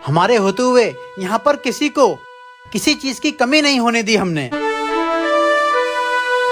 हमारे होते हुए यहाँ पर किसी को किसी चीज की कमी नहीं होने दी हमने।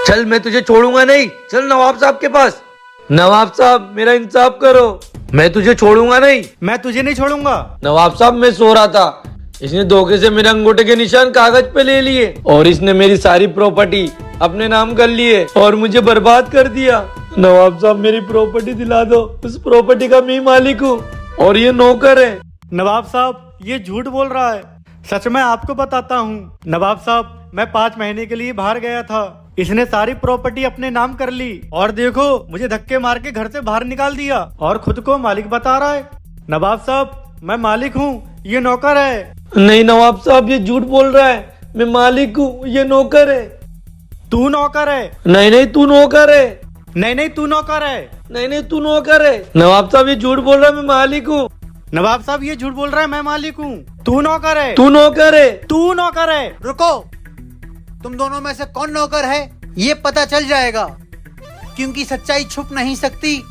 चल, मैं तुझे छोड़ूंगा नहीं। चल नवाब साहब के पास। नवाब साहब, मेरा इंसाफ करो, मैं तुझे छोड़ूंगा नहीं। मैं तुझे नहीं छोड़ूंगा। नवाब साहब, मैं सो रहा था, इसने धोखे से मेरे अंगूठे के निशान कागज पे ले लिए और इसने मेरी सारी प्रॉपर्टी अपने नाम कर लिए और मुझे बर्बाद कर दिया। नवाब साहब, मेरी प्रॉपर्टी दिला दो, उस प्रॉपर्टी का मैं मालिक हूँ और ये नौकर है। नवाब साहब, ये झूठ बोल रहा है। सच मैं आपको बताता हूँ नवाब साहब, मैं 5 महीने के लिए बाहर गया था, इसने सारी प्रॉपर्टी अपने नाम कर ली और देखो मुझे धक्के मार के घर से बाहर निकाल दिया और खुद को मालिक बता रहा है। नवाब साहब, मैं मालिक हूँ, ये नौकर है। नहीं नवाब साहब, ये झूठ बोल रहा है, मैं मालिक हूँ, ये नौकर है। तू नौकर है। नहीं नहीं, तू नौकर है। नहीं नहीं, तू नौकर है। नहीं नहीं, तू नौकर है। नवाब साहब, ये झूठ बोल रहा है, मैं मालिक हूँ। नवाब साहब, ये झूठ बोल रहा है, मैं मालिक हूँ। तू नौकर है। तू नौकर है। तू नौकर है। रुको, तुम दोनों में से कौन नौकर है ये पता चल जाएगा, क्योंकि सच्चाई छुप नहीं सकती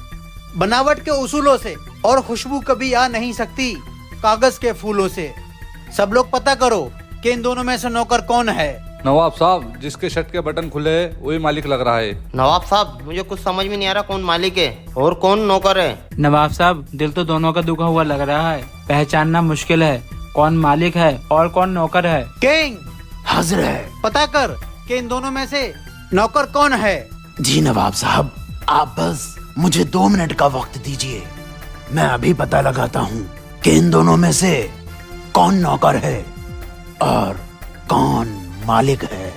बनावट के उसूलों से और खुशबू कभी आ नहीं सकती कागज के फूलों से। सब लोग पता करो कि इन दोनों में से नौकर कौन है। नवाब साहब, जिसके शर्ट के बटन खुले है वही मालिक लग रहा है। नवाब साहब, मुझे कुछ समझ में नहीं आ रहा कौन मालिक है और कौन नौकर है। नवाब साहब, दिल तो दोनों का दुखा हुआ लग रहा है, पहचानना मुश्किल है कौन मालिक है और कौन नौकर है। किंग हाजिर है, पता कर कि इन दोनों में से नौकर कौन है। जी नवाब साहब, आप बस मुझे 2 मिनट का वक्त दीजिए, मैं अभी पता लगाता हूँ कि इन दोनों में से कौन नौकर है और कौन मालिक है।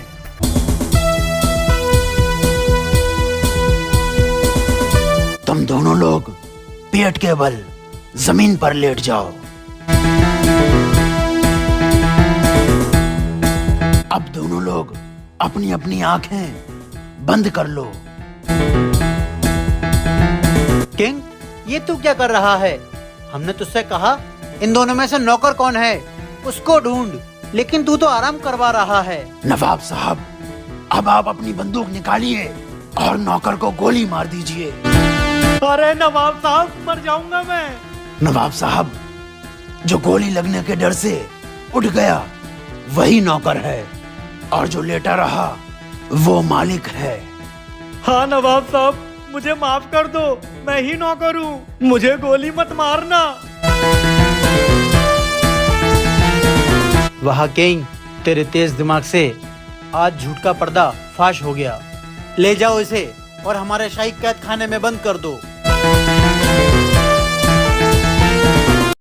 तुम दोनों लोग पेट के बल जमीन पर लेट जाओ। अब दोनों लोग अपनी अपनी आंखें बंद कर लो। किंग, ये तू क्या कर रहा है? हमने तुझसे कहा इन दोनों में से नौकर कौन है उसको ढूंढ, लेकिन तू तो आराम करवा रहा है। नवाब साहब, अब आप अपनी बंदूक निकालिए और नौकर को गोली मार दीजिए। अरे नवाब साहब, मर जाऊंगा मैं। नवाब साहब, जो गोली लगने के डर से उठ गया वही नौकर है और जो लेटा रहा वो मालिक है। हाँ नवाब साहब, मुझे माफ कर दो, मैं ही नौकर हूँ, मुझे गोली मत मारना। वाह किंग, तेरे तेज दिमाग से आज झूठ का पर्दा फाश हो गया। ले जाओ इसे और हमारे शाही कैद खाने में बंद कर दो।